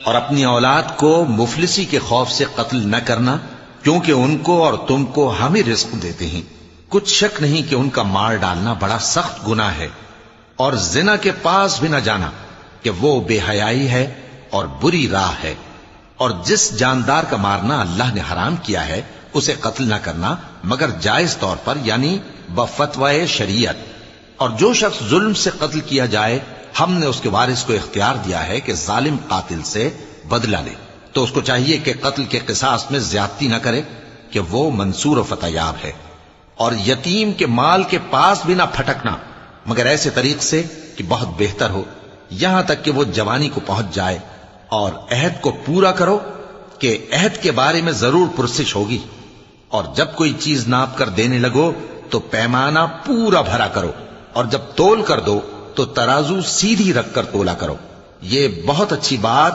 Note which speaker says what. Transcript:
Speaker 1: اور اپنی اولاد کو مفلسی کے خوف سے قتل نہ کرنا، کیونکہ ان کو اور تم کو ہم ہی رزق دیتے ہیں۔ کچھ شک نہیں کہ ان کا مار ڈالنا بڑا سخت گناہ ہے، اور زنا کے پاس بھی نہ جانا کہ وہ بے حیائی ہے اور بری راہ ہے۔ اور جس جاندار کا مارنا اللہ نے حرام کیا ہے اسے قتل نہ کرنا مگر جائز طور پر، یعنی بفتوائے شریعت۔ اور جو شخص ظلم سے قتل کیا جائے، ہم نے اس کے وارث کو اختیار دیا ہے کہ ظالم قاتل سے بدلہ لے، تو اس کو چاہیے کہ قتل کے قصاص میں زیادتی نہ کرے کہ وہ منصور و فتح یاب ہے۔ اور یتیم کے مال کے پاس بھی نہ پھٹکنا مگر ایسے طریق سے کہ بہت بہتر ہو، یہاں تک کہ وہ جوانی کو پہنچ جائے۔ اور عہد کو پورا کرو کہ عہد کے بارے میں ضرور پرسش ہوگی۔ اور جب کوئی چیز ناپ کر دینے لگو تو پیمانہ پورا بھرا کرو، اور جب تول کر دو تو ترازو سیدھی رکھ کر تولا کرو۔ یہ بہت اچھی بات